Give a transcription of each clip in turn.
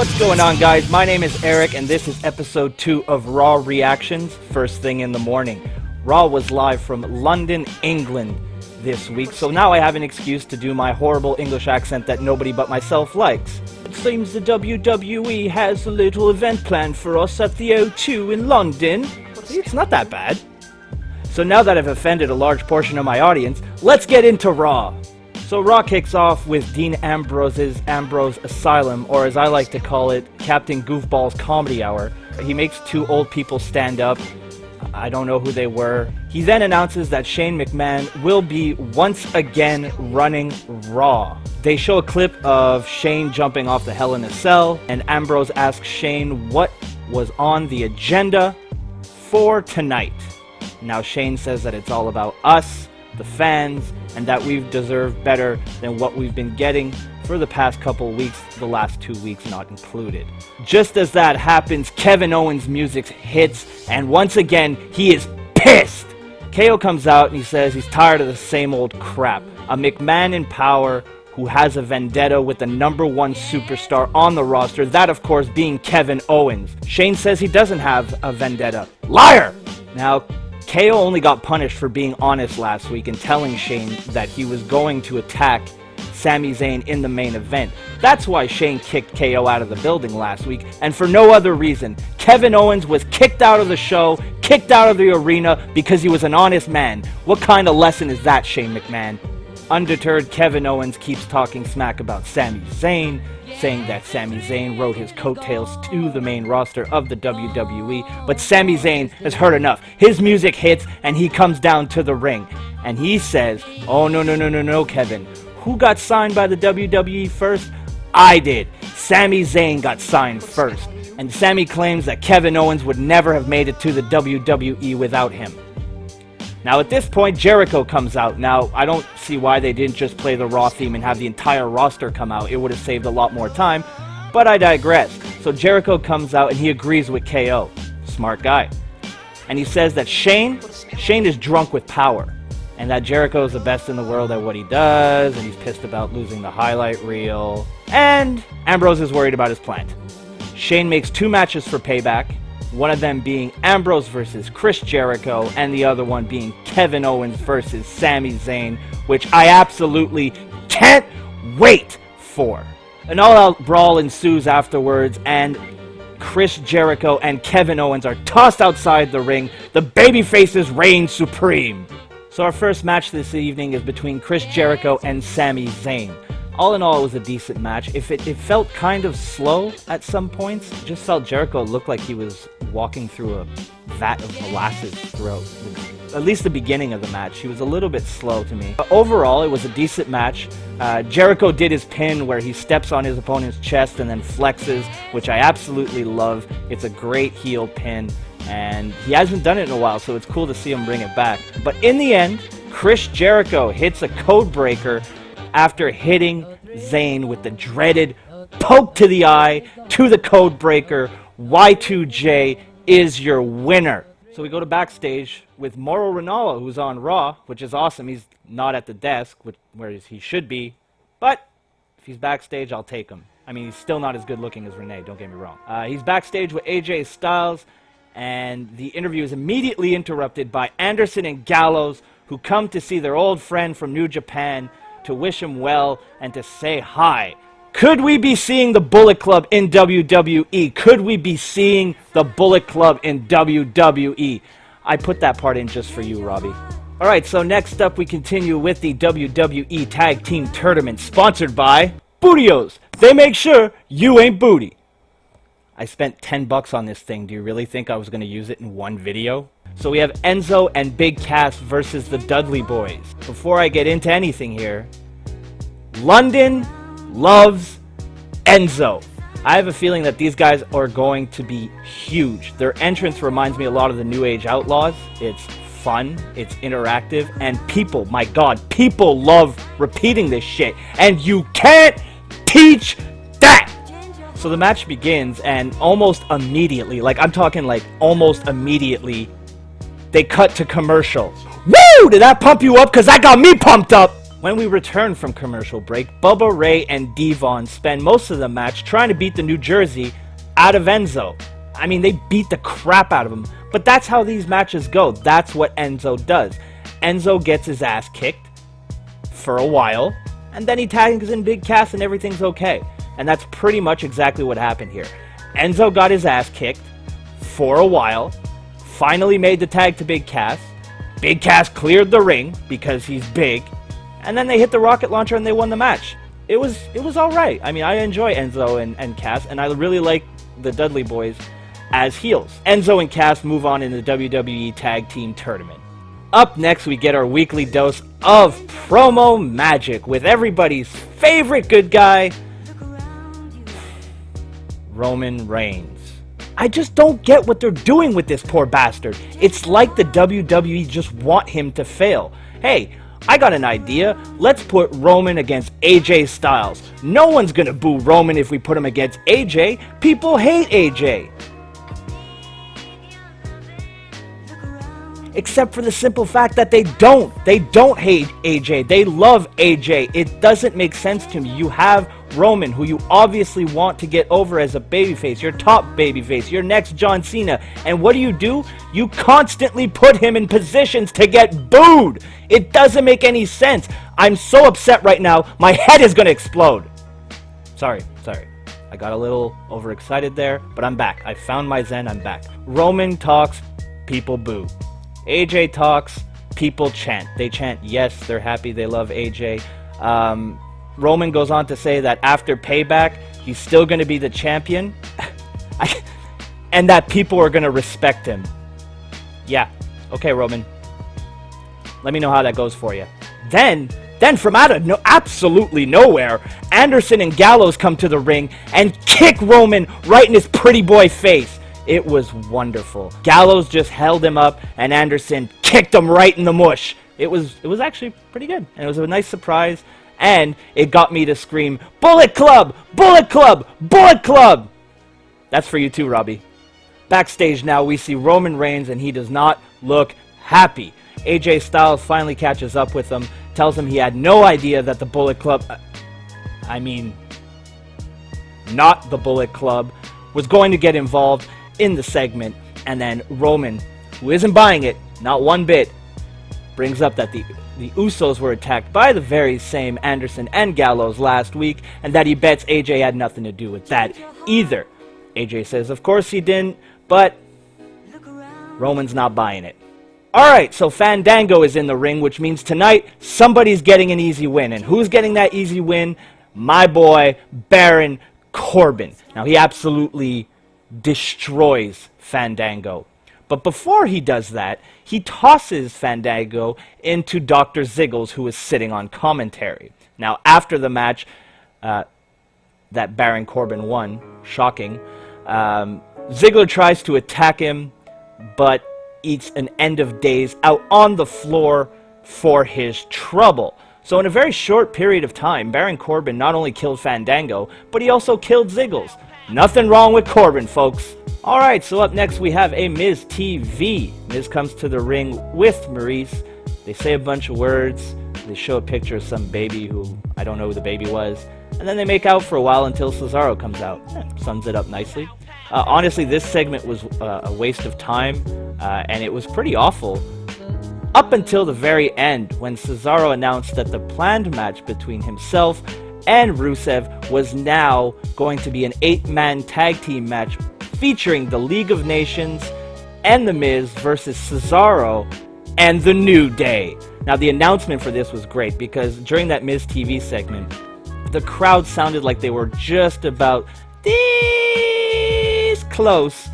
What's going on, guys? My name is Eric, and this is episode 2 of Raw Reactions, first thing in the morning. Raw was live from London, England this week, so now I have an excuse to do my horrible English accent that nobody but myself likes. It seems the WWE has a little event planned for us at the O2 in London. See, it's not that bad. So now that I've offended a large portion of my audience, let's get into Raw. So Raw kicks off with Dean Ambrose's Ambrose Asylum, or as I like to call it, Captain Goofball's Comedy Hour. He makes two old people stand up. I don't know who they were. He then announces that Shane McMahon will be once again running Raw. They show a clip of Shane jumping off the Hell in a Cell, and Ambrose asks Shane what was on the agenda for tonight. Now Shane says that it's all about us, the fans, and that we've deserved better than what we've been getting for the past couple weeks, the last 2 weeks not included. Just as that happens, Kevin Owens' music hits, and once again, he is pissed! KO comes out and he says he's tired of the same old crap. A McMahon in power who has a vendetta with the #1 superstar on the roster, that of course being Kevin Owens. Shane says he doesn't have a vendetta. Liar! Now, KO only got punished for being honest last week and telling Shane that he was going to attack Sami Zayn in the main event. That's why Shane kicked KO out of the building last week, and for no other reason. Kevin Owens was kicked out of the show, kicked out of the arena because he was an honest man. What kind of lesson is that, Shane McMahon? Undeterred, Kevin Owens keeps talking smack about Sami Zayn, saying that Sami Zayn rode his coattails to the main roster of the WWE, but Sami Zayn has heard enough. His music hits and he comes down to the ring, and he says, "Oh, no, Kevin. Who got signed by the WWE first? I did. Sami Zayn got signed first." And Sami claims that Kevin Owens would never have made it to the WWE without him. Now at this point, Jericho comes out. Now, I don't see why they didn't just play the Raw theme and have the entire roster come out. It would have saved a lot more time, but I digress. So Jericho comes out and he agrees with KO. Smart guy. And he says that Shane is drunk with power, and that Jericho is the best in the world at what he does, and he's pissed about losing the highlight reel. And Ambrose is worried about his plant. Shane makes 2 matches for Payback, one of them being Ambrose versus Chris Jericho, and the other one being Kevin Owens versus Sami Zayn, which I absolutely can't wait for. An all-out brawl ensues afterwards, and Chris Jericho and Kevin Owens are tossed outside the ring. The babyfaces reign supreme. So our first match this evening is between Chris Jericho and Sami Zayn. All in all, it was a decent match. It felt kind of slow at some points. It just felt Jericho looked like he was walking through a vat of molasses throughout, at least the beginning of the match. He was a little bit slow to me. But overall, it was a decent match. Jericho did his pin where he steps on his opponent's chest and then flexes, which I absolutely love. It's a great heel pin, and he hasn't done it in a while, so it's cool to see him bring it back. But in the end, Chris Jericho hits a code breaker after hitting Zayn with the dreaded poke to the eye to the code breaker. Y2J is your winner. So we go to backstage with Mauro Ranallo, who's on Raw, which is awesome. He's not at the desk, where he should be, but if he's backstage, I'll take him. I mean, he's still not as good looking as Renee, don't get me wrong. He's backstage with AJ Styles, and the interview is immediately interrupted by Anderson and Gallows, who come to see their old friend from New Japan, to wish him well and to say hi. Could we be seeing the Bullet Club in WWE? Could we be seeing the Bullet Club in WWE? I put that part in just for you, Robbie. Alright, so next up we continue with the WWE Tag Team Tournament, sponsored by Bootios. They make sure you ain't booty. I spent $10 on this thing. Do you really think I was going to use it in one video? So we have Enzo and Big Cass versus the Dudley Boys. Before I get into anything here, London loves Enzo. I have a feeling that these guys are going to be huge. Their entrance reminds me a lot of the New Age Outlaws. It's fun, it's interactive, and people, my god, people love repeating this shit. And you can't teach that! So the match begins, and almost immediately, like I'm talking like almost immediately, they cut to commercial. Woo! Did that pump you up? Because that got me pumped up! When we return from commercial break, Bubba Ray and Devon spend most of the match trying to beat the New Jersey out of Enzo. I mean, they beat the crap out of him, but that's how these matches go. That's what Enzo does. Enzo gets his ass kicked for a while, and then he tags in Big Cass and everything's okay. And that's pretty much exactly what happened here. Enzo got his ass kicked for a while, finally made the tag to Big Cass. Big Cass cleared the ring because he's big, and then they hit the rocket launcher and they won the match. It was alright. I mean, I enjoy Enzo and Cass, and I really like the Dudley Boys as heels. Enzo and Cass move on in the WWE Tag Team Tournament. Up next, we get our weekly dose of promo magic with everybody's favorite good guy, Roman Reigns. I just don't get what they're doing with this poor bastard. It's like the WWE just want him to fail. Hey, I got an idea. Let's put Roman against AJ Styles. No one's gonna boo Roman if we put him against AJ. People hate AJ. Except for the simple fact that they don't. They don't hate AJ. They love AJ. It doesn't make sense to me. You have Roman, who you obviously want to get over as a babyface, your top babyface, your next John Cena. And what do? You constantly put him in positions to get booed. It doesn't make any sense. I'm so upset right now. My head is going to explode. Sorry. I got a little overexcited there, but I'm back. I found my zen. I'm back. Roman talks, people boo. AJ talks, people chant. They chant, yes, they're happy, they love AJ. Roman goes on to say that after Payback, he's still going to be the champion, and that people are going to respect him. Yeah, okay, Roman. Let me know how that goes for you. Then from out of absolutely nowhere, Anderson and Gallows come to the ring and kick Roman right in his pretty boy face. It was wonderful. Gallows just held him up, and Anderson kicked him right in the mush. It was actually pretty good, and it was a nice surprise, and it got me to scream, Bullet Club! Bullet Club! Bullet Club! That's for you too, Robbie. Backstage now, we see Roman Reigns, and he does not look happy. AJ Styles finally catches up with him, tells him he had no idea that the Bullet Club, not the Bullet Club, was going to get involved in the segment. And then Roman, who isn't buying it, not one bit, brings up that the Usos were attacked by the very same Anderson and Gallows last week, and that he bets AJ had nothing to do with that either. AJ says of course he didn't, but Roman's not buying it. Alright, so Fandango is in the ring, which means tonight somebody's getting an easy win. And who's getting that easy win? My boy, Baron Corbin. Now, he absolutely destroys Fandango. But before he does that, he tosses Fandango into Dr. Ziggles, who is sitting on commentary. Now, after the match, that Baron Corbin won, shocking, Ziggler tries to attack him, but eats an end of days out on the floor for his trouble. So in a very short period of time, Baron Corbin not only killed Fandango, but he also killed Ziggles. Nothing wrong with Corbin, folks. Alright, so up next we have a Miz TV. Miz comes to the ring with Maurice. They say a bunch of words. They show a picture of some baby who I don't know who the baby was. And then they make out for a while until Cesaro comes out. Sums it up nicely. Honestly, this segment was a waste of time, and it was pretty awful. Up until the very end, when Cesaro announced that the planned match between himself and Rusev was now going to be an 8-man tag team match featuring the League of Nations and The Miz versus Cesaro and The New Day. Now, the announcement for this was great because during that Miz TV segment, the crowd sounded like they were just about this close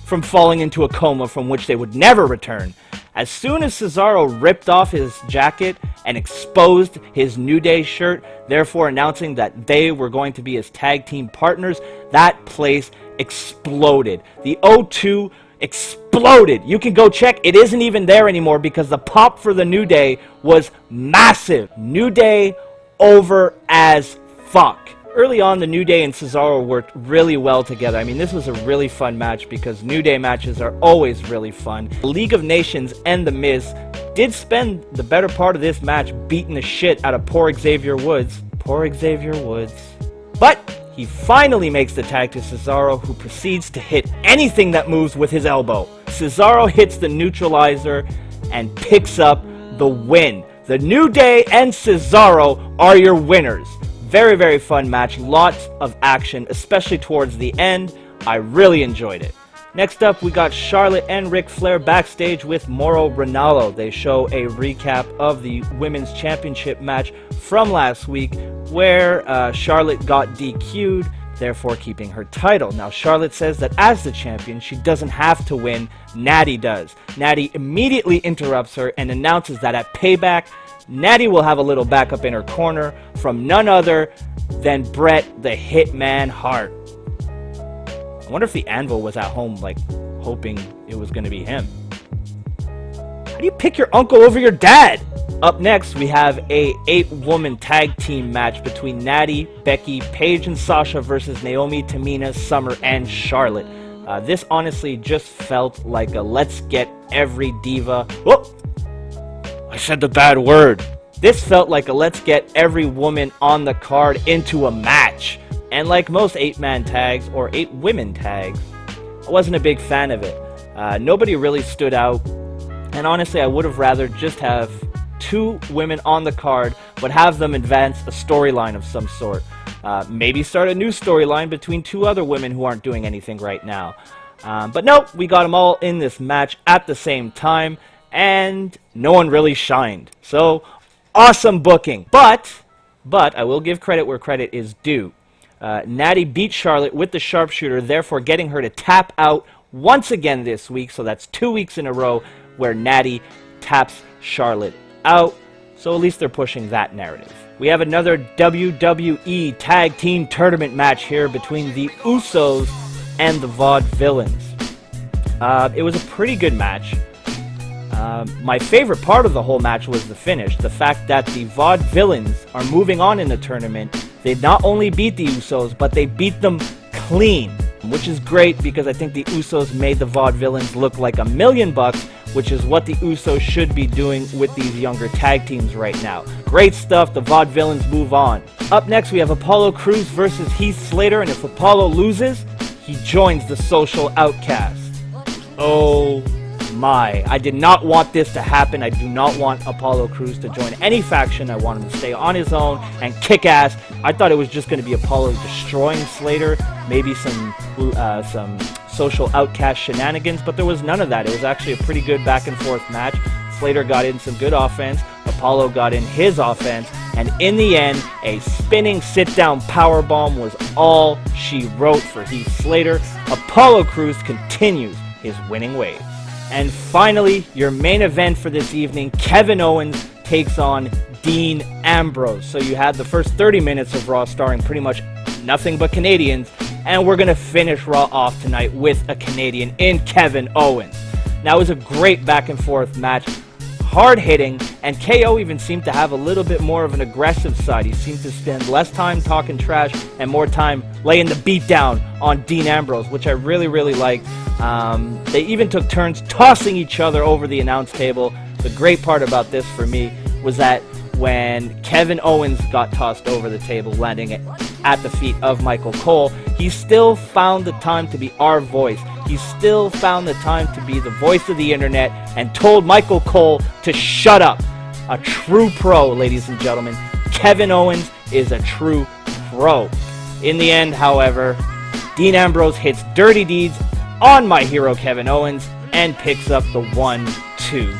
from falling into a coma from which they would never return. As soon as Cesaro ripped off his jacket and exposed his New Day shirt, therefore announcing that they were going to be his tag team partners, that place exploded. The O2 exploded. You can go check. It isn't even there anymore because the pop for the New Day was massive. New Day over as fuck. Early on, the New Day and Cesaro worked really well together. I mean, this was a really fun match because New Day matches are always really fun. League of Nations and The Miz did spend the better part of this match beating the shit out of poor Xavier Woods. Poor Xavier Woods. But he finally makes the tag to Cesaro, who proceeds to hit anything that moves with his elbow. Cesaro hits the neutralizer and picks up the win. The New Day and Cesaro are your winners. Very, very fun match. Lots of action, especially towards the end. I really enjoyed it. Next up, we got Charlotte and Ric Flair backstage with Mauro Ranallo. They show a recap of the Women's Championship match from last week, where Charlotte got DQ'd, therefore keeping her title. Now, Charlotte says that as the champion, she doesn't have to win. Natty does. Natty immediately interrupts her and announces that at Payback, Natty will have a little backup in her corner from none other than Bret the Hitman Hart. I wonder if the Anvil was at home, like, hoping it was going to be him. How do you pick your uncle over your dad? Up next, we have a 8-woman tag team match between Natty, Becky, Paige, and Sasha versus Naomi, Tamina, Summer, and Charlotte. This honestly just felt like a let's get every diva... Whoop! I said the bad word. This felt like a let's get every woman on the card into a match. And like most 8-man tags, or 8-women tags, I wasn't a big fan of it. Nobody really stood out. And honestly, I would have rather just have 2 women on the card, but have them advance a storyline of some sort. Maybe start a new storyline between 2 other women who aren't doing anything right now. But no, we got them all in this match at the same time. And no one really shined. So, awesome booking. But I will give credit where credit is due. Natty beat Charlotte with the sharpshooter, therefore getting her to tap out once again this week. So that's 2 weeks in a row where Natty taps Charlotte out. So at least they're pushing that narrative. We have another WWE Tag Team Tournament match here between the Usos and the Vaudevillains. It was a pretty good match. My favorite part of the whole match was the finish. The fact that the Vaudevillains are moving on in the tournament. They not only beat the Usos, but they beat them clean, which is great because I think the Usos made the Vaudevillains look like $1 million, which is what the Usos should be doing with these younger tag teams right now. Great stuff. The Vaudevillains move on. Up next, we have Apollo Crews versus Heath Slater, and if Apollo loses, he joins the Social Outcasts. Oh my. I did not want this to happen. I do not want Apollo Crews to join any faction. I want him to stay on his own and kick ass. I thought it was just going to be Apollo destroying Slater, maybe some Social Outcast shenanigans, but there was none of that. It was actually a pretty good back and forth match. Slater got in some good offense. Apollo got in his offense, and in the end, a spinning sit-down powerbomb was all she wrote for Heath Slater. Apollo Crews continues his winning ways. And finally, your main event for this evening, Kevin Owens takes on Dean Ambrose. So you had the first 30 minutes of Raw starring pretty much nothing but Canadians, and we're going to finish Raw off tonight with a Canadian in Kevin Owens. Now, it was a great back and forth match, hard-hitting, and KO even seemed to have a little bit more of an aggressive side. He seemed to spend less time talking trash and more time laying the beat down on Dean Ambrose, which I really, really liked. They even took turns tossing each other over the announce table. The great part about this for me was that when Kevin Owens got tossed over the table, landing at the feet of Michael Cole, he still found the time to be our voice. He still found the time to be the voice of the internet and told Michael Cole to shut up. A true pro, ladies and gentlemen. Kevin Owens is a true pro. In the end, however, Dean Ambrose hits dirty deeds on my hero Kevin Owens and picks up the 1, 2,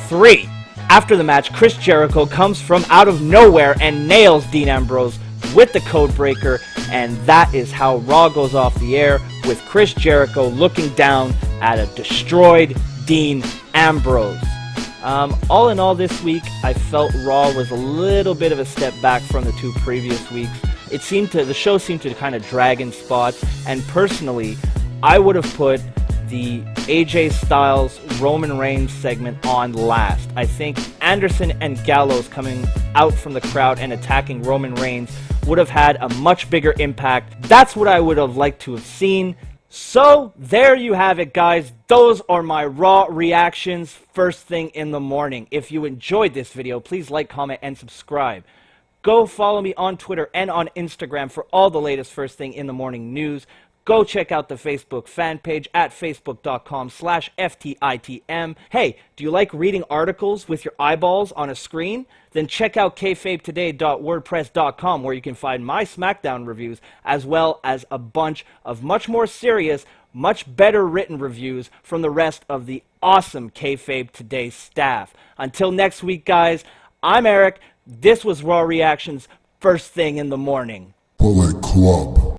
3. After the match, Chris Jericho comes from out of nowhere and nails Dean Ambrose with the code breaker, and that is how Raw goes off the air, with Chris Jericho looking down at a destroyed Dean Ambrose. All in all this week, I felt Raw was a little bit of a step back from the 2 previous weeks. The show seemed to kind of drag in spots, and personally, I would have put the AJ Styles Roman Reigns segment on last. I think Anderson and Gallows coming out from the crowd and attacking Roman Reigns would have had a much bigger impact. That's what I would have liked to have seen. So there you have it, guys. Those are my Raw reactions first thing in the morning. If you enjoyed this video, please like, comment, and subscribe. Go follow me on Twitter and on Instagram for all the latest first thing in the morning news. Go check out the Facebook fan page at facebook.com/FTitM. Hey, do you like reading articles with your eyeballs on a screen? Then check out kayfabetoday.wordpress.com, where you can find my SmackDown reviews as well as a bunch of much more serious, much better written reviews from the rest of the awesome Kayfabe Today staff. Until next week, guys, I'm Eric. This was Raw Reactions first thing in the morning. Bullet Club.